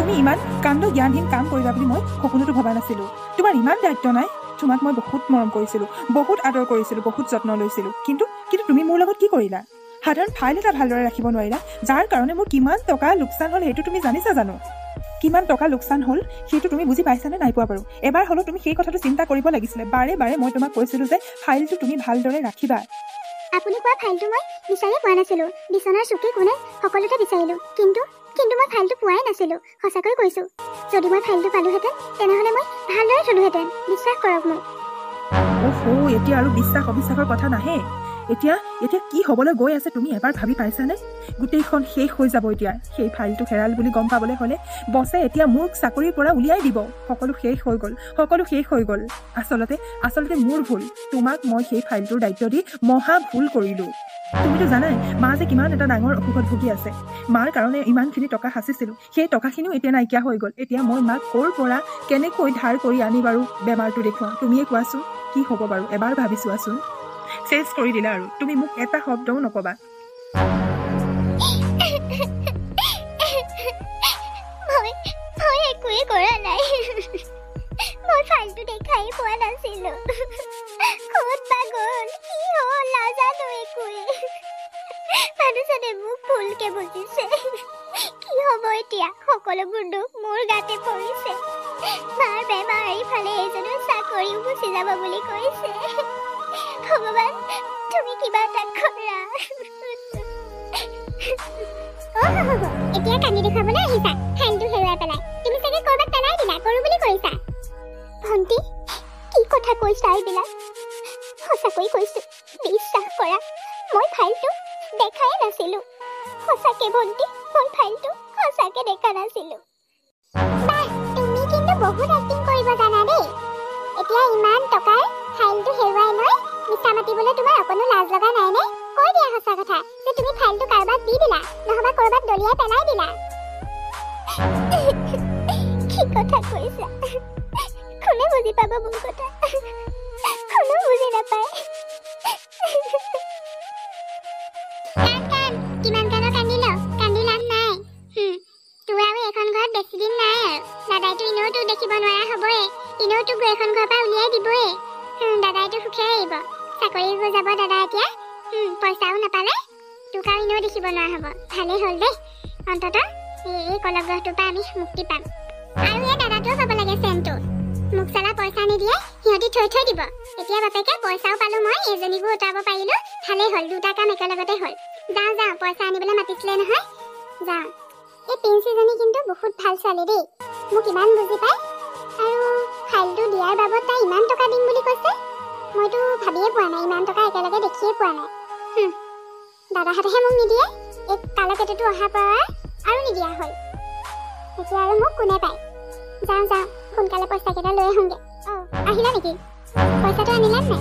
তুমি ইমান কাণ্ড জ্ঞানহীন কাম কৰিবা বুলি মই সপোনতো ভবা নাছিলো। তোমাৰ ইমান দায়িত্ব নাই। তোমাক মই বহুত মৰম কৰিছিলো, বহুত আদৰ কৰিছিলো, বহুত যত্ন লৈছিলো, কিন্তু তুমি মোৰ লগত কি কৰিলা? সাধাৰণ ফাইল এটা ভালদৰে ৰাখিব নোৱাৰিলা, যাৰ কাৰণে মোৰ কিমান টকা লোকচান হ'ল সেইটো তুমি জানিছা জানো? কিমান টকা লোকচান হ'ল সেইটো তুমি বুজি পাইছানে নাই পোৱা বাৰু? এবাৰ হ'লেও তুমি সেই কথাটো চিন্তা কৰিব লাগিছিলে। বাৰে বাৰে মই তোমাক কৈছিলো যে ফাইলটো তুমি ভালদৰে ৰাখিবা। আপুনি কোৱা ফাইলটো মই বিচাৰিয়ে পোৱা নাছিলো। বিচনাৰ চকী কোণে সকলোতে বিচাৰিলো, কিন্তু মই ফাইলটো পোৱাই নাছিলো। সঁচাকৈ কৈছো, যদি মই ফাইলটো পালোহেঁতেন তেনেহ'লে মই ভালদৰে থলোহেঁতেন। বিশ্বাস কৰক মোক। ওহো, এতিয়া আৰু বিশ্বাস অবিশ্বাসৰ কথা নাহে। এতিয়া কি হ'বলৈ গৈ আছে তুমি এবাৰ ভাবি পাইছানে? গোটেইখন শেষ হৈ যাব এতিয়া। সেই ফাইলটো হেৰাল বুলি গম পাবলৈ হ'লে বছে এতিয়া মোক চাকৰিৰ পৰা উলিয়াই দিব। সকলো শেষ হৈ গ'ল, সকলো শেষ হৈ গ'ল। আচলতে মোৰ ভুল। তোমাক মই সেই ফাইলটোৰ দায়িত্ব দি মহা ভুল কৰিলোঁ। তুমিতো জানাই মা যে কিমান এটা ডাঙৰ অসুখত ভুগি আছে। মাৰ কাৰণে ইমানখিনি টকা সাঁচিছিলোঁ, সেই টকাখিনিও এতিয়া নাইকিয়া হৈ গ'ল। এতিয়া মই মাক ক'ৰ পৰা কেনেকৈ ধাৰ কৰি আনি বাৰু বেমাৰটো দেখুৱাম? তুমিয়ে কোৱাচোন, কি হ'ব বাৰু? এবাৰ ভাবি চোৱাচোন। চেঞ্জ কৰি দিলা আৰু তুমি মোক এটা শব্দও নকবা। মই একোৱে কৰা নাই। মই ফাইলটো দেখাই পোৱা নাছিলো। ক'ত বা গ'ল, কি হ'ল নাজানো একোৱে। মানুহজনে মোক ভুলকে বুজিছে। কি হ'ব এতিয়া? সকলোবোৰ দুখ মোৰ গাতে পৰিছে। মাৰ বেমাৰ, ইফালে এইজনৰ চাকৰিও গুচি যাব বুলি কৈছে। ভগৱান, তুমি কিবা এটা কৰা। এতিয়া কান্দি দেখুৱাবলৈ আহিছা? ফাইলটো হেৰুৱাই পেলাই তুমি চাগে ক'ৰবাত পেলাই দিলা, কৰো বুলি কৈছা। ভণ্টি, কি কথা কৈছা এইবিলাক? সঁচাকৈ কৈছো, বিশ্বাস কৰা, মই ফাইলটো দেখাই নাছিলো। সঁচাকে ভণ্টি, মই ফাইলটো সঁচাকে দেখা নাছিলো। বাহ, তুমি কিন্তু বহুত এক্টিং কৰিব জানা দেই। এতিয়া ইমান টকাৰ ফাইলটো হেৰুৱাই লৈ মিছা মাতিবলৈ তোমাৰ অকণো লাজ লগা নাই নে? কৈ দিয়া সঁচা কথা যে তুমি ফাইলটো কাৰোবাক দি দিলা, নহবা ক'ৰবাত দলিয়াই পেলাই দিলা। কি কথা কৈছা? কোনে বুজি পাব মোৰ কথা? কোনো বুজি নাপায়। কিমান কাণৰ কান্দিল, কান্দি লাভ নাই। তোৰ আৰু এখন ঘৰত বেছি দিন নাই আৰু। দাদাইতো এনেও তোক দেখিব নোৱাৰা হ'বই, এনেও তোক এখন ঘৰৰ পৰা উলিয়াই দিবই। দাদাইতো সুখে আহিব, চাকৰি হৈ যাব দাদা এতিয়া। পইচাও নাপালে তোক আৰু এনেও দেখিব নোৱাৰা হ'ব। ভালেই হ'ল দেই, অন্তত এই কলগ্ৰহটোৰ পৰা আমি মুক্তি পাম। আৰু এই দাদাটোও পাব লাগে চেনটো। মোক চালা পইচা নিদিয়ে, সিহঁতি থৈ দিব। এতিয়া বাপেকে পইচাও পালো, মই এজনীকো উঠাব পাৰিলো। ভালেই হ'ল, দুটা কাম একেলগতে হ'ল। যাওঁ, পইচা আনিবলৈ মাতিছিলে নহয়, যাওঁ। এই প্ৰিন্সিজনী কিন্তু বহুত ভাল ছোৱালী দেই, মোক ইমান বুজি পায়। আৰু ফাইলটো দিয়াৰ বাবদ তাই ইমান টকা দিম বুলি কৈছে। মইতো ভাবিয়ে পোৱা নাই, ইমান টকা একেলগে দেখিয়ে পোৱা নাই। দাদাহঁতেহে মোক নিদিয়ে, এই কালকেতুটো অহাৰ পৰা আৰু নিদিয়া হ'ল। এতিয়া আৰু মোক কোনে পায়? যাওঁ, সোনকালে পইচাকেইটা লৈ আহোঁগে। আহিলা নেকি? পইচাটো আনিলা নাই?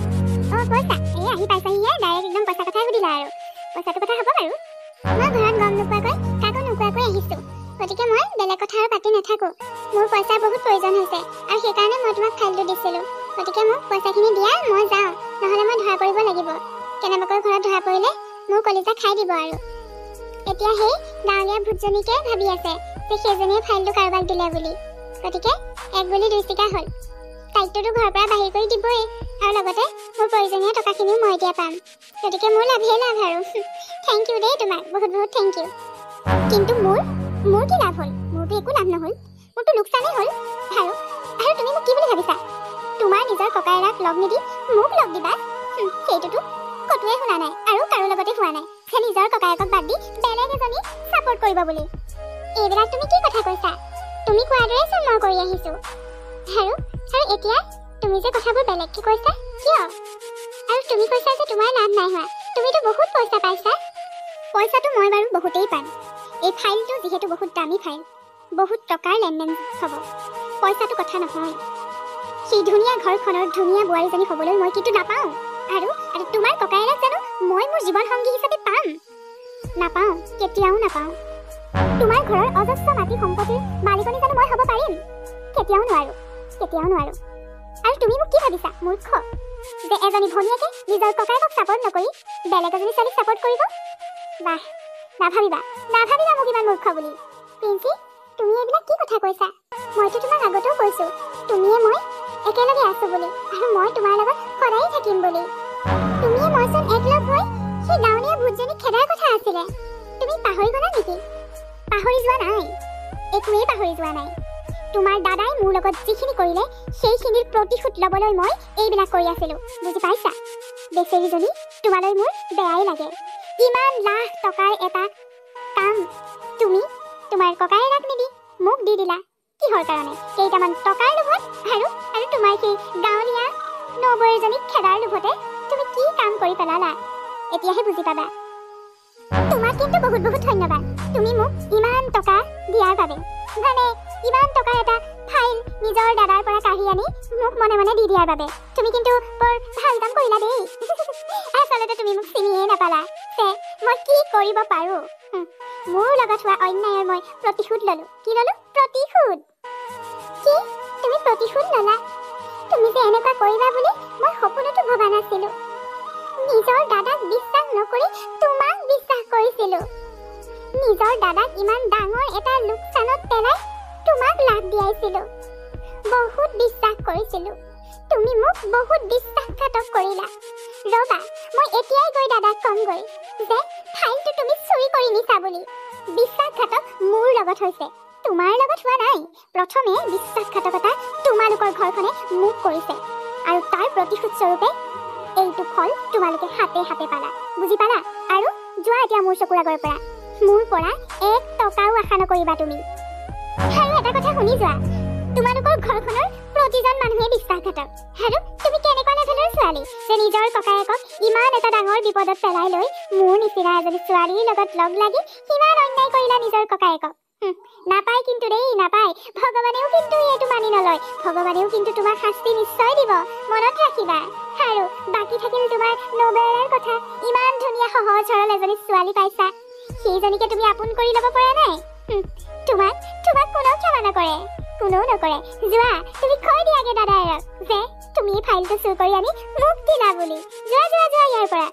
পইচা এই আহি পাইছাহিহে, ডাইৰেক্ট একদম পইচা কথাই সুধিলা আৰু। পইচাটো কথা হ'ব বাৰু। মই ঘৰত গম নোপোৱাকৈ, কাকো নোকোৱাকৈ আহিছোঁ, গতিকে মই বেলেগ কথা আৰু পাতি নাথাকোঁ। মোৰ পইচাৰ বহুত প্ৰয়োজন হৈছে, আৰু সেইকাৰণে মই তোমাক ফাইলটো দিছিলোঁ। গতিকে মোক পইচাখিনি দিয়া, মই যাওঁ, নহ'লে মই ধৰা পৰিব লাগিব। কেনেবাকৈ ঘৰত ধৰা পৰিলে মোৰ কলিজা খাই দিব আৰু। এতিয়া সেই গাঁৱলীয়া ভূতজনীকে ভাবি আছে যে সেইজনীয়ে ফাইলটো কাৰোবাক দিলে বুলি। গতিকে এক বুলি দুই চিকা হ'ল। দায়িত্বটো ঘৰৰ পৰা বাহিৰ কৰি দিবই, আৰু লগতে মোৰ প্ৰয়োজনীয় টকাখিনিও মই এতিয়া পাম। গতিকে মোৰ লাভেই লাভ আৰু। থেংক ইউ দেই তোমাক, বহুত বহুত থেংক ইউ। কিন্তু মোৰ কি লাভ হ'ল? মোৰতো একো লাভ নহ'ল, মোৰতো লোকচানেই হ'ল। আৰু তুমি মোক কি বুলি ভাবিছা? তোমাৰ নিজৰ ককায়েৰাক লগ নিদি মোক লগ দিবা? সেইটোতো কতোৱে শুনা নাই, আৰু কাৰো লগতে হোৱা নাই যে নিজৰ ককায়েকক বাদ দি বেলেগ এজনী ছাপোৰ্ট কৰিব বুলি। এইবিলাক তুমি কি কথা কৈছা? তুমি কোৱাৰ দৰে চোন মই কৰি আহিছোঁ। আৰু এতিয়া তুমি যে কথাবোৰ বেলেগকে কৈছা কিয়? আৰু তুমি কৈছা যে তোমাৰ লাভ নাই হোৱা, তুমিতো বহুত পইচা পাইছা। পইচাটো মই বাৰু বহুতেই পাম। এই ফাইলটো যিহেতু বহুত দামী ফাইল, বহুত টকাৰ লেনদেন হ'ব, পইচাটো কথা নহয়। সেই ধুনীয়া ঘৰখনৰ ধুনীয়া বোৱাৰীজনী হ'বলৈ মই কিন্তু নাপাওঁ। আৰু তোমাৰ ককায়েৰাক জানো মই মোৰ জীৱন সংগী হিচাপে পাম? নাপাওঁ, কেতিয়াও নাপাওঁ। তোমাৰ ঘৰৰ অজস্ৰ মাটি সম্পত্তিৰ মালিকনী জানো মই হ'ব পাৰিম? কেতিয়াও নোৱাৰো। আৰু তুমি মোক কি ভাবিছা, মূৰ্খ? যে এজনী ভনীয়েকে নিজৰ ককায়েকক ছাপোৰ্ট নকৰি বেলেগ এজনী ছোৱালীক ছাপোৰ্ট কৰিব? বাহ, নাভাবিবা মোক ইমান মূৰ্খ বুলি। প্ৰিন্সি, তুমি এইবিলাক কি কথা কৈছা? মইতো তোমাক আগতেও কৈছো তুমিয়ে মই একেলগে আছো বুলি, আৰু মই তোমাৰ লগত সদায় থাকিম বুলি। তুমিয়ে মইচোন একলগ হৈ সেই গাঁৱলীয়া ভূতজনীক খেদাৰ কথা আছিলে। তুমি পাহৰি গলা নেকি? পাহৰি যোৱা নাই, একোৱেই পাহৰি যোৱা নাই। তোমাৰ দাদাই মোৰ লগত যিখিনি কৰিলে সেইখিনিৰ প্ৰতিশোধ ল'বলৈ মই এইবিলাক কৰি আছিলো, বুজি পাইছা? বেচেৰীজনী, তোমালৈ মোৰ বেয়াই লাগে। ইমান লাখ টকাৰ এটা কাম তুমি তোমাৰ ককায়েৰাক নিদি মোক দি দিলা। কিহৰ কাৰণে? কেইটামান টকাৰ লোভত, আৰু তোমাৰ সেই গাঁৱলীয়া নবৌজনীক খেদাৰ লোভতে তুমি কি কাম কৰি পেলালা, এতিয়াহে বুজি পাবা। তোমাক কিন্তু বহুত বহুত ধন্যবাদ, তুমি মোক ইমান টকা দিয়াৰ বাবে। মানে ইমান টকাৰ এটা ফাইল নিজৰ দাদাৰ পৰা কাঢ়ি আনি মোক মনে মনে দি দিয়াৰ বাবে তুমি কিন্তু বৰ ভাল কাম কৰিলা দেই। আচলতে তুমি মোক চিনিয়ে নাপালা যে মই কি কৰিব পাৰো। মোৰ লগত হোৱা অন্যায়ৰ মই প্ৰতিশোধ ললো। কি ললো? প্ৰতিশোধ। কি তুমি প্ৰতিশোধ ললা? তুমি যে এনেকুৱা কৰিবা বুলি মই সপোনতো ভবা নাছিলো। নিজৰ দাদাক বিশ্বাস নকৰি তোমাক বিশ্বাস কৰিছিলো। নিজৰ দাদাক ইমান ডাঙৰ এটা লোকচানত পেলাই তোমাক লাভ দিয়াইছিলো। বহুত বিশ্বাস কৰিছিলো, তুমি মোক বহুত বিশ্বাসঘাতক কৰিলা। ৰবা, মই এতিয়াই গৈ দাদাক কমগৈ যে ফাইলটো তুমি চুৰি কৰি নিছা বুলি। বিশ্বাসঘাতক মোৰ লগত হৈছে, তোমাৰ লগত হোৱা নাই। প্ৰথমে বিশ্বাসঘাতকতা তোমালোকৰ ঘৰখনে মোক কৰিছে, আৰু তাৰ প্ৰতিশোধ স্বৰূপে এইটো ফল তোমালোকে হাতে হাতে পালা, বুজি পালা? আৰু যোৱা এতিয়া মোৰ চকুৰ আগৰ পৰা, মোৰ পৰা 1 টকাও আশা নকৰিবা তুমি। আৰু এটা কথা শুনি যোৱা, তোমালোকৰ ঘৰখনৰ প্ৰতিজন মানুহে বিশ্বাসঘাতক। আৰু তুমি কেনেকুৱা লেভেলৰ ছোৱালী যে নিজৰ ককায়েকক ইমান এটা ডাঙৰ বিপদত পেলাই লৈ মোৰ নিচিনা এজনী ছোৱালীৰ লগত লগ লাগি কিমান অন্যায় কৰিলা নিজৰ ককায়েকক। নাপায় কিন্তু দেই, নাপায়। ভগৱানেও কিন্তু এইটো মানি নলয়। ভগৱানেও কিন্তু তোমাক শাস্তি নিশ্চয় দিব, মনত ৰাখিবা। আৰু বাকী থাকিল তোমাৰ নবৌৰ কথা। ইমান ধুনীয়া সহজ সৰল এজনী ছোৱালী পাইছা, সেইজনীকে তুমি আপোন কৰি ল'ব পৰা নাই। তোমাক কোনেও ক্ষমা নকৰে, কোনেও নকৰে। যোৱা, তুমি কৈ দিয়াগে দাদাইৰক যে তুমি ফাইলটো চুৰ কৰি আনি মোক দিলা বুলি। যোৱা যোৱা যোৱা ইয়াৰ পৰা।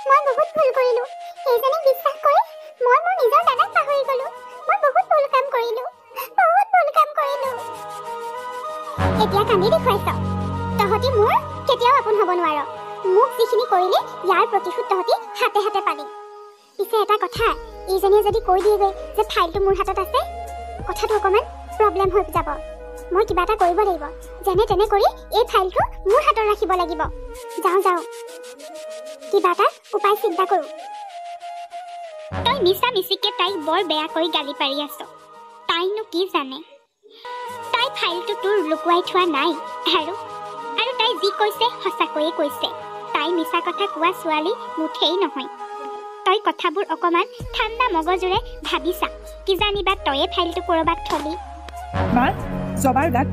মই বহুত ভুল কৰিলো, সেইজনীক বিশ্বাস কৰি মই মোৰ নিজৰ দাদাক পাহৰি গলো। মই বহুত ভুল কাম কৰিলো, বহুত ভুল কাম কৰিলো। এতিয়া কান্দি দেখুৱাইছ, তহঁতি মোৰ কেতিয়াও আপোন হ'ব নোৱাৰ। মোক যিখিনি কৰিলে ইয়াৰ প্ৰতিশোধ তহঁতি হাতে হাতে পালি। পিছে এটা কথা, এইজনীয়ে যদি কৈ দিয়েগৈ যে ফাইলটো মোৰ হাতত আছে, কথাটো অকণমান প্ৰব্লেম হৈ যাব। মই কিবা এটা কৰিব লাগিব, যেনে তেনে কৰি এই ফাইলটো মোৰ হাতত ৰাখিব লাগিব। যাওঁ, কিবা এটা উপায় চিন্তা কৰোঁ। তই মিছা মিছিকে তাইক বৰ বেয়াকৈ গালি পাৰি আছ। তাইনো কি জানে? তাই ফাইলটো তোৰ লুকুৱাই থোৱা নাই, আৰু তাই যি কৈছে সঁচাকৈয়ে কৈছে। তাই মিছা কথা কোৱা ছোৱালী মুঠেই নহয়। তই কথাবোৰ অকণমান ঠাণ্ডা মগজুৰে ভাবিছা, কিজানিবা তয়ে ফাইলটো ক'ৰবাত থলি। মা, জবাৰ গাত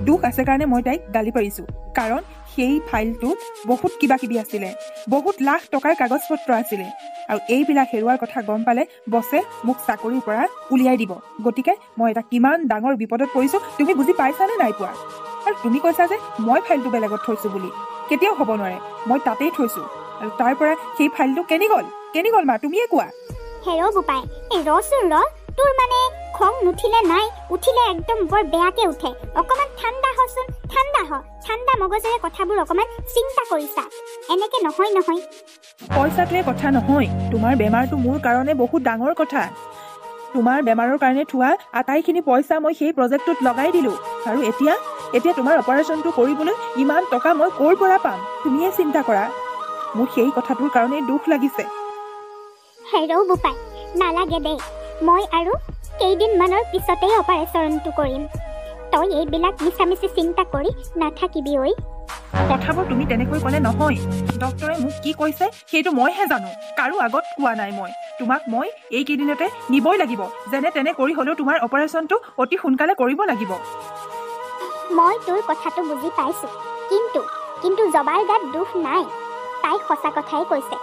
দুখ আছে কাৰণে মই তাইক গালি পাৰিছোঁ। কাৰণ সেই ফাইলটোত বহুত কিবা কিবি আছিলে, বহুত লাখ টকাৰ কাগজ পত্ৰ আছিলে, আৰু এইবিলাক হেৰুৱাৰ কথা গম পালে বছে মোক চাকৰিৰ পৰা উলিয়াই দিব। গতিকে মই এটা কিমান ডাঙৰ বিপদত পৰিছোঁ তুমি বুজি পাইছানে নাই পোৱা? আৰু তুমি কৈছা যে মই ফাইলটো বেলেগত থৈছোঁ বুলি, কেতিয়াও হ'ব নোৱাৰে। মই তাতেই থৈছোঁ, আৰু তাৰ পৰা সেই ফাইলটো কেনি গ'ল মা, তুমিয়ে কোৱা। হেৰ' বোপাই, ৰচোন ৰ, তোৰ মানে খং নুঠিলে নাই, উঠিলে একদম বৰ বেয়াকে উঠে। অকণমান ঠাণ্ডা হচোন, ঠাণ্ডা মগজেৰে কথাবোৰ অকণমান চিন্তা কৰিছা। এনেকে নহয়। পইচাটোৱে কথা নহয়, তোমাৰ বেমাৰটো মোৰ কাৰণে বহুত ডাঙৰ কথা। তোমাৰ বেমাৰৰ কাৰণে থোৱা আটাইখিনি পইচা মই সেই প্ৰজেক্টটোত লগাই দিলোঁ, আৰু এতিয়া তোমাৰ অপাৰেশ্যনটো কৰিবলৈ ইমান টকা মই ক'ৰ পৰা পাম তুমিয়ে চিন্তা কৰা। মোৰ সেই কথাটোৰ কাৰণে দুখ লাগিছে। হেৰ' বোপাই, নালাগে দেই, মই আৰু কেইদিনমানৰ পিছতেই অপাৰেশ্যনটো কৰিম। তই এইবিলাক মিছামিছি চিন্তা কৰি নাথাকিবি ঐ। কথাবোৰ তুমি তেনেকৈ ক'লে নহয়। ডক্টৰে মোক কি কৈছে সেইটো মইহে জানো, কাৰো আগত কোৱা নাই মই। তোমাক মই এইকেইদিনতে নিবই লাগিব, যেনে তেনে কৰি হ'লেও তোমাৰ অপাৰেশ্যনটো অতি সোনকালে কৰিব লাগিব। মই তোৰ কথাটো বুজি পাইছোঁ, কিন্তু জবাৰ গাত দুখ নাই। তাই সঁচা কথাই কৈছে।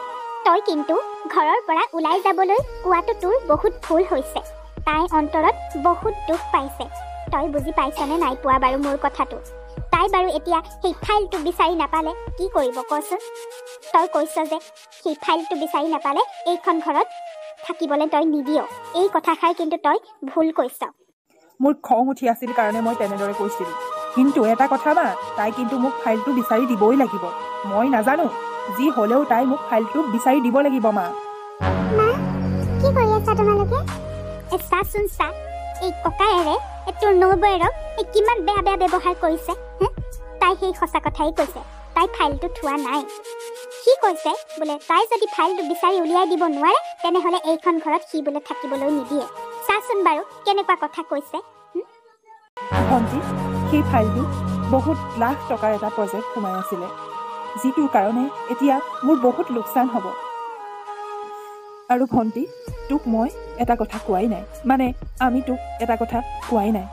তই কিন্তু ঘৰৰ পৰা ওলাই যাবলৈ কোৱাটো তোৰ বহুত ভুল হৈছে। তাই অন্তৰত বহুত দুখ পাইছে। তই বুজি পাইছনে নাই পোৱা বাৰু মোৰ কথাটো? তাই বাৰু এতিয়া সেই ফাইলটো বিচাৰি নাপালে কি কৰিব কচোন? তই কৈছ যে সেই ফাইলটো বিচাৰি নাপালে এইখন ঘৰত থাকিবলৈ তই নিদিয়। এই কথাষাৰ কিন্তু তই ভুল কৈছ। মোৰ খং উঠি আছিল কাৰণে মই তেনেদৰে কৈছিলোঁ। কিন্তু এটা কথা মা, তাই কিন্তু মোক ফাইলটো বিচাৰি দিবই লাগিব। মই নাজানো, যি হ'লেও তাই মোক ফাইলটো বিচাৰি দিব লাগিব মা। মা, কি কৰি আছা তোমালোকে? চাচোন চা, এই ককায়েৰে তোৰ নবৌৱেৰক কিমান বেয়া বেয়া ব্যৱহাৰ কৰিছে। তাই সেই সঁচা কথাই কৈছে, তাই ফাইলটো থোৱা নাই। সি কৈছে বোলে তাই যদি ফাইলটো বিচাৰি উলিয়াই দিব নোৱাৰে তেনেহ'লে এইখন ঘৰত সি বোলে থাকিবলৈ নিদিয়ে। চাচোন বাৰু কেনেকুৱা কথা কৈছে। ভণ্টি, সেই ফাইলটো বহুত লাখ টকাৰ এটা প্ৰজেক্ট সোমাই আছিলে, যিটোৰ কাৰণে এতিয়া মোৰ বহুত লোকচান হ'ব। আৰু ভণ্টি, তোক মই এটা কথা কোৱাই নাই, মানে আমি তোক এটা কথা কোৱাই নাই।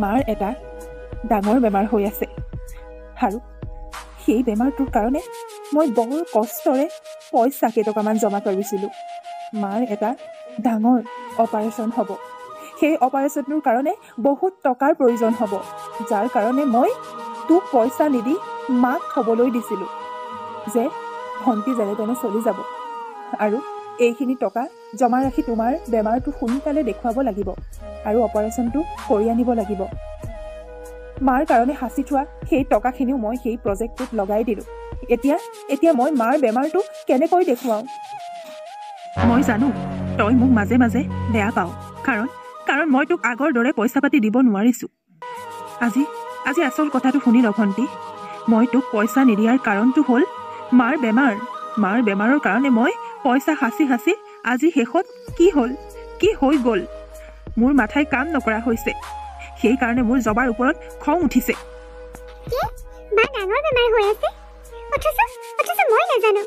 মাৰ এটা ডাঙৰ বেমাৰ হৈ আছে আৰু সেই বেমাৰটোৰ কাৰণে মই বৰ কষ্টৰে পইচা কেইটকামান জমা কৰিছিলোঁ। মাৰ এটা ডাঙৰ অপাৰেশ্যন হ'ব। সেই অপাৰেশ্যনটোৰ কাৰণে বহুত টকাৰ প্ৰয়োজন হ'ব, যাৰ কাৰণে মই তোক পইচা নিদি মাক থ'বলৈ দিছিলোঁ যে ভণ্টি যেনে তেনে চলি যাব আৰু এইখিনি টকা জমা ৰাখি তোমাৰ বেমাৰটো সোনকালে দেখুৱাব লাগিব আৰু অপাৰেশ্যনটো কৰি আনিব লাগিব। মাৰ কাৰণে সাঁচি থোৱা সেই টকাখিনিও মই সেই প্ৰজেক্টটোত লগাই দিলোঁ। এতিয়া মই মাৰ বেমাৰটো কেনেকৈ দেখুৱাওঁ? মই জানো তই মোক মাজে মাজে বেয়া পাওঁ, কাৰণ মই তোক আগৰ দৰে পইচা পাতি দিব নোৱাৰিছোঁ। আজি আচল কথাটো শুনি ল ভণ্টি। মই তোক পইচা নিদিয়াৰ কাৰণটো হ'ল মাৰ বেমাৰ। মাৰ বেমাৰৰ কাৰণে মই পইচা সাঁচি আজি শেষত কি হৈ গ'ল মোৰ মাথাই কাম নকৰা হৈছে। সেইকাৰণে মোৰ জবাৰ ওপৰত খং উঠিছে। মা ডাঙৰ বেমাৰ হৈ আছে, অথচ মই নাজানো।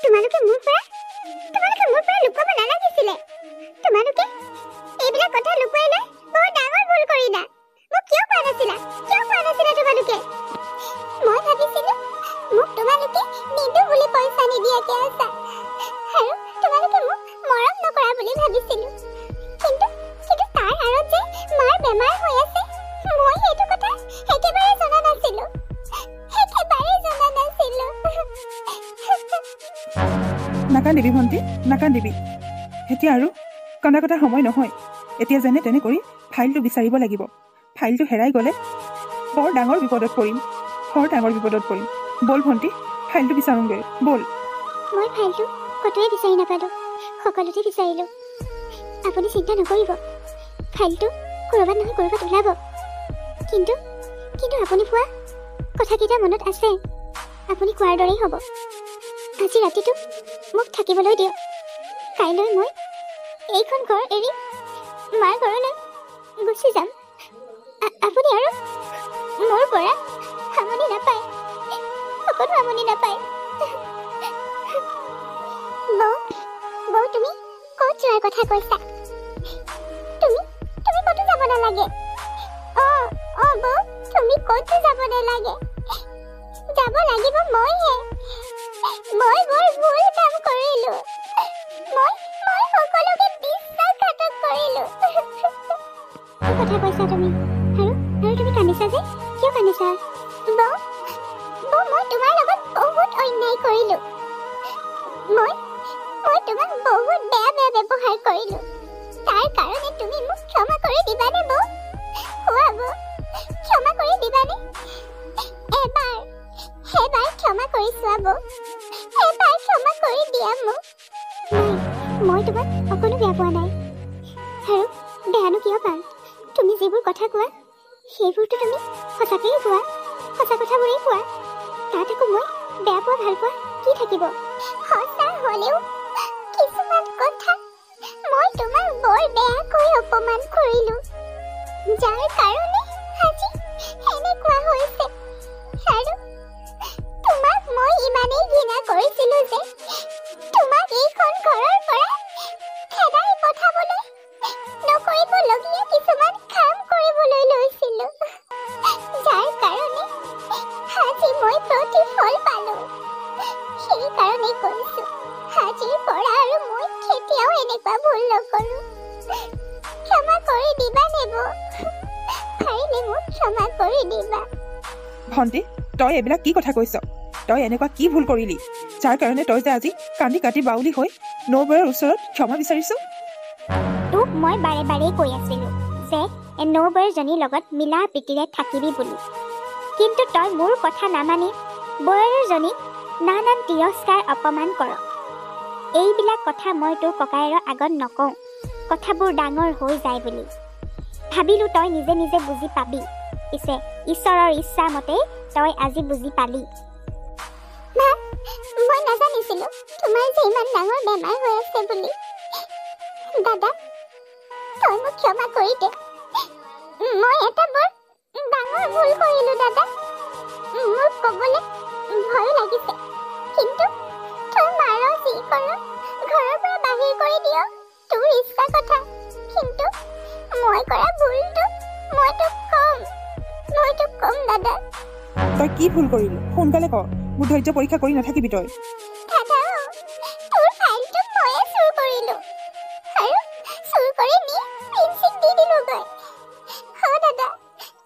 তোমালোকে মোৰ পৰা লুকুৱাব নালাগিছিলে। তোমালোকে এইবিলাক কথা লুকুৱাই লৈ বৰ ডাঙৰ ভুল কৰিলা। মোক কিয় কোৱা নাছিলা তোমালোকে? মই ভাবিছিলো মোক তোমালোকে নিদো বুলি পইচা নিদিয়াকে আছা আৰু তোমালোকে মোক মৰম নকৰা বুলি ভাবিছিলো। কিন্তু তাৰ আঁৰত যে মাৰ বেমাৰ হৈ আছে, মই সেইটো কথা একেবাৰে জনা নাছিলো। নাকান্দিবি ভণ্টি, নাকান্দিবি। এতিয়া আৰু কন্দা কটাৰ সময় নহয়। এতিয়া যেনে তেনে কৰি ফাইলটো বিচাৰিব লাগিব। ফাইলটো হেৰাই গ'লে বৰ ডাঙৰ বিপদত পৰিম। ব'ল ভণ্টি, ফাইলটো বিচাৰোঁগৈ, ব'ল। মই ফাইলটো ক'তোৱে বিচাৰি নাপালোঁ, সকলোতে বিচাৰিলোঁ। আপুনি চিন্তা নকৰিব, ফাইলটো ক'ৰবাত নহয় ক'ৰবাত ওলাব। কিন্তু আপুনি কোৱা কথাকেইটা মনত আছে। আপুনি কোৱাৰ দৰেই হ'ব। আজি ৰাতিটো মোক থাকিবলৈ দিয়ক। কাইলৈ মই এইখন ঘৰ এৰি মাৰ ঘৰলৈ গুচি যাম। আপুনি আৰু মোৰ পৰা আমনি নাপায়, অকণো আমনি নাপায়। বৌ তুমি ক'ত যোৱাৰ কথা কৈছা? তুমি ক'তো যাব নালাগে। বৌ তুমি ক'তো যাব নালাগে। যাব লাগিব মইহে। মই বৰ ভুল কাম কৰিলো। মই সকলোকে বিশ্বাসঘাতক কৰিলো। কি কথা কৈছা তুমি? আৰু তুমি কান্দিছা যে? কিয় কান্দিছা? বৌ মই তোমাৰ লগত বহুত অন্যায় কৰিলো। মই তোমাক বহুত বেয়া ব্যৱহাৰ কৰিলো। তাৰ কাৰণে তুমি মোক ক্ষমা কৰি দিবানে বৌ? কোৱা বৌ, ক্ষমা কৰি দিবানে? এবাৰ ক্ষমা কৰি চোৱা বৌ। এবাৰ ক্ষমা কৰি দিয়া মোক। মই তোমাক অকণো বেয়া পোৱা নাই। আৰু বেয়ানো কিয় পাম? তুমি যিবোৰ কথা কোৱা সেইবোৰতো তুমি সঁচাকৈয়ে কোৱা, সঁচা কথাবোৰেই কোৱা। তাত আকৌ মই বেয়া পোৱা ভাল পোৱা কি থাকিব? সঁচা হ'লেও কিছুমান কথা মই তোমাক বৰ বেয়াকৈ অপমান কৰিলো, যাৰ কাৰণে আজি এনেকুৱা হৈছে। আৰু তোমাক মই ইমানেই ঘৃণা কৰিছিলো যে তোমাক এইখন ঘৰৰ পৰা খেদাই পঠাবলৈ নকৰিবলগীয়া কিছুমান কাম কৰিবলৈ লৈছিলো, যাৰ কাৰণে আজি মই প্ৰতিফল পালো। সেইকাৰণে কৈছো, আজিৰ পৰা আৰু মই কেতিয়াও এনেকুৱা ভুল নকৰো। ক্ষমা কৰি দিবা নেব? পাৰিলে মোক ক্ষমা কৰি দিবা। ভণ্টি, তই এইবিলাক কি কথা কৈছ? তই এনেকুৱা কি ভুল কৰিলি যাৰ কাৰণে তই যে আজি কান্দি কাটি বাউলি হৈ নবৌৰ ওচৰত ক্ষমা বিচাৰিছোঁ। তোক মই বাৰে বাৰে কৈ আছিলোঁ যে নবৌজনীৰ লগত মিলা প্ৰীতিৰে থাকিবি বুলি, কিন্তু তই মোৰ কথা নামানি বৌজনীক নানান তিৰস্কাৰ অপমান কৰ। এইবিলাক কথা মই তোৰ ককায়েৰৰ আগত নকওঁ, কথাবোৰ ডাঙৰ হৈ যায় বুলি। ভাবিলোঁ তই নিজে নিজে বুজি পাবি, পিছে ঈশ্বৰৰ ইচ্ছা মতে তই আজি বুজি পালি। মই নাজানিছিলোঁ তোমাৰ যে ইমান ডাঙৰ বেমাৰ হৈ আছে বুলি। দাদা, তই মোক ক্ষমা কৰি দে। মই এটা বৰ ডাঙৰ ভুল কৰিলোঁ দাদা। মোৰ ক'বলৈ ভয় লাগিছে, কিন্তু তই মাৰ যি কৰ, ঘৰৰ পৰা বাহিৰ কৰি দিয়, তোৰ ইচ্ছা কথা। কিন্তু মই কৰা ভুলটো মই তোক কম দাদা। তই কি ভুল কৰিলি সোনকালে ক, মোৰ ধৈৰ্য পৰীক্ষা কৰি নাথাকিবি তই। দাদা, তোৰ ফাইলটো ময়ে চুৰ কৰিলোঁ আৰু চুৰ কৰি নি প্ৰিন্সিক দি দিলোঁগৈ। দাদা,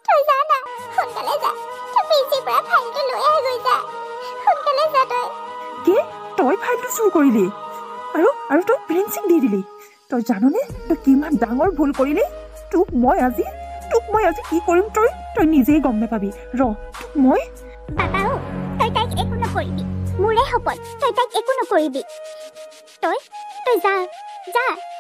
তই যা না, সোনকালে যা। তই প্ৰিন্সিৰ পৰা ফাইলটো লৈ আহগৈ, যা সোনকালে যা। তই ফাইলটো চুৰ কৰিলি আৰু তই প্ৰিন্সিক দি দিলি। তই জাননে তই কিমান ডাঙৰ ভুল কৰিলি? তোক মই আজি কি কৰিম তই নিজেই গম নাপাবি। তোক মই বাবাও, তই তাইক একো নকৰিবি। মোৰে শপত, তই তাইক একো নকৰিবি। তই যা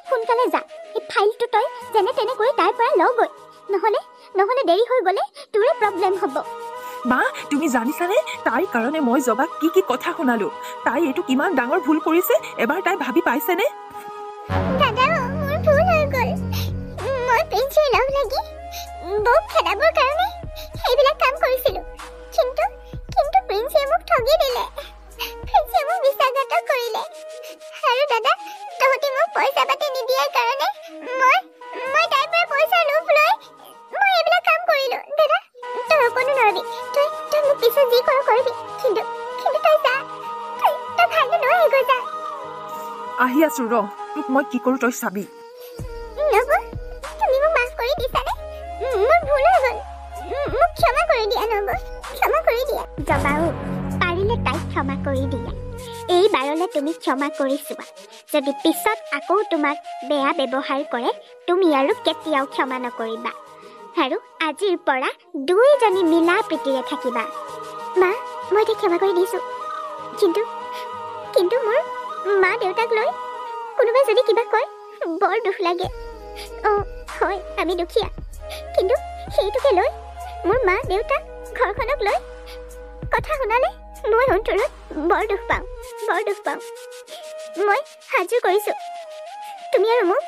সোনকালে যা। এই ফাইলটো তই যেনে তেনে কৰি তাইৰ পৰা লগৈ, নহ'লে দেৰি হৈ গ'লে তোৰে প্ৰব্লেম হ'ব। মা, তুমি জানিছানে তাইৰ কাৰণে মই জবাক কি কথা শুনালো? তাই এইটো কিমান ডাঙৰ ভুল কৰিছে এবাৰ তাই ভাবি পাইছেনে? দাদা, মোৰ ভুল হৈ গ'ল। মই প্ৰিন্সিৰ লগ লাগি বৌক খেদাবৰ কাৰণে সেইবিলাক কাম কৰিছিলোঁ, কিন্তু প্ৰিন্সিয়ে মোক ঠগি দিলে। প্ৰিন্সিয়ে মোক বিশ্বাসঘাতক কৰিলে। আৰু দাদা, তহঁতি মোক পইচা পাতি নিদিয়াৰ কাৰণে মই তাইৰ পৰা পইচাৰ লোভ লৈ মই এইবিলাক কাম কৰিলোঁ। দাদা, তই অকণো নৰবি। তই মোক পিছত যি কৰ কৰিবি, কিন্তু তই যা, তই ভালটো লৈ আহিগৈ, যা। আহি আছো তোক মই কি কৰোঁ তই চাবি। নবৌ, তুমি মোক মাফ কৰি দিছানে? মোৰ ভুল হৈ গ'ল, মোক ক্ষমা কৰি দিয়া নবৌ, ক্ষমা কৰি দিয়া। জবাও, পাৰিলে তাইক ক্ষমা কৰি দিয়া। এইবাৰলৈ তুমি ক্ষমা কৰি চোৱা। যদি পিছত আকৌ তোমাক বেয়া ব্যৱহাৰ কৰে, তুমি আৰু কেতিয়াও ক্ষমা নকৰিবা। আৰু আজিৰ পৰা দুয়োজনী মিলা প্ৰীতিৰে থাকিবা। মা, মই তাইক ক্ষমা কৰি দিছোঁ, কিন্তু মোৰ মা দেউতাক লৈ কোনোবাই যদি কিবা কয় বৰ দুখ লাগে। হয়, আমি দুখীয়া, কিন্তু সেইটোকে লৈ মোৰ মা দেউতা ঘৰখনক লৈ কথা শুনালে মই অন্তৰত বৰ দুখ পাওঁ। মই হাজু কৰিছোঁ, তুমি আৰু মোক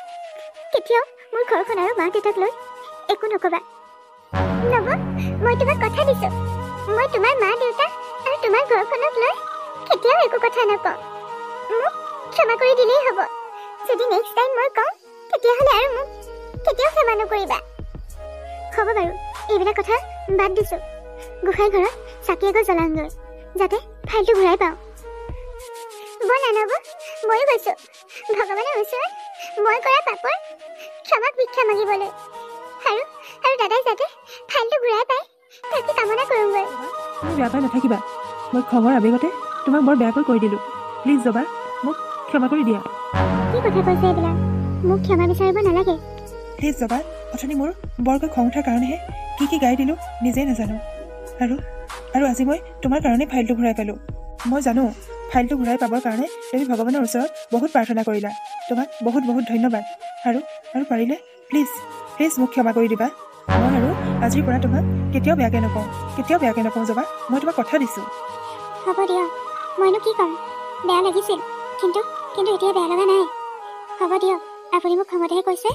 কেতিয়াও মোৰ ঘৰখন আৰু মা দেউতাক লৈ একো নকবা। নবৌ, মই তোমাক কথা দিছোঁ, মই তোমাৰ মা দেউতা আৰু তোমাৰ ঘৰখনক লৈ কেতিয়াও একো কথা নকওঁ। মোক ক্ষমা কৰি দিলেই হ'ব। যদি নেক্সট টাইম মই কওঁ, তেতিয়াহ'লে আৰু মোক কেতিয়াও ক্ষমা নকৰিবা। হ'ব বাৰু, এইবিলাক কথা বাদ দিছোঁ। গোসাঁই ঘৰত চাকি এগছ জ্বলাওঁগৈ, যাতে ফাইলটো ঘূৰাই পাওঁ। ব'লা নবৌ, ময়ো গৈছোঁ ভগৱানৰ ওচৰত মই কৰা পাপৰ ক্ষমাক ভিক্ষা মাগিবলৈ, আৰু দাদাই যাতে ফাইলটো ঘূৰাই পায় তাকে কামনা কৰোঁগৈ। তুমি বেয়া পাই নাথাকিবা, মই খঙৰ আৱেগতে তোমাক বৰ বেয়াকৈ কৈ দিলোঁ। প্লিজ জবা, মোক ক্ষমা কৰি দিয়া। কি কথা কৈছে এইবিলাক? মোক ক্ষমা বিচাৰিব নালাগে। প্লিজ জবা, অথনি মোৰ বৰকৈ খং উঠাৰ কাৰণেহে কি গাই দিলোঁ নিজেই নাজানো। আৰু আজি মই তোমাৰ কাৰণে ফাইলটো ঘূৰাই পালোঁ। মই জানো ফাইলটো ঘূৰাই পাবৰ কাৰণে তুমি ভগৱানৰ ওচৰত বহুত প্ৰাৰ্থনা কৰিলা। তোমাক বহুত ধন্যবাদ। আৰু পাৰিলে প্লিজ মোক ক্ষমা কৰি দিবা। মই আৰু আজিৰ পৰা তোমাক কেতিয়াও বেয়াকৈ নকওঁ জবা, মই তোমাক কথা দিছোঁ। হ'ব দিয়ক, মইনো কি ক'ম, বেয়া লাগিছিল, কিন্তু এতিয়া বেয়া লগা নাই। হ'ব দিয়ক, আপুনি মোক খঙতেহে কৈছে,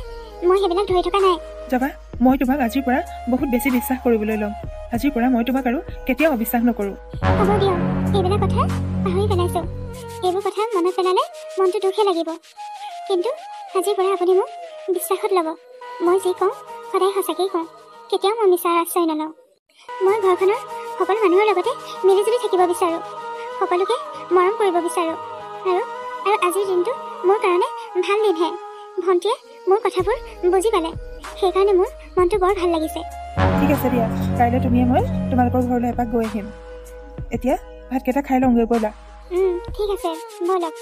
মই সেইবিলাক ধৰি থকা নাই। জবা, মই তোমাক আজিৰ পৰা বহুত বেছি বিশ্বাস কৰিবলৈ ল'ম। আজিৰ পৰা মই তোমাক আৰু কেতিয়াও অবিশ্বাস নকৰোঁ। হ'ব দিয়ক, এইবিলাক কথা পাহৰি পেলাইছোঁ। এইবোৰ কথা মনত পেলালে মনটো দুখে লাগিব, কিন্তু আজিৰ পৰা আপুনি মোক বিশ্বাসত ল'ব। মই যি কওঁ সদায় সঁচাকেই কওঁ, কেতিয়াও মই মিছাৰ আশ্ৰয় নলওঁ। মই ঘৰখনৰ সকলো মানুহৰ লগতে মিলিজুলি থাকিব বিচাৰোঁ, সকলোকে মৰম কৰিব বিচাৰোঁ। আৰু আজিৰ দিনটো মোৰ কাৰণে ভাল দিনহে। ভণ্টিয়ে মোৰ কথাবোৰ বুজি পালে, সেইকাৰণে মোৰ মনটো বৰ ভাল লাগিছে। ঠিক আছে দিয়া, কাইলৈ তুমিয়ে মই তোমালোকৰ ঘৰলৈ এপাক গৈ আহিম। এতিয়া ভাতকেইটা খাই লওঁগৈ ব'লা। ঠিক আছে, ব'লক।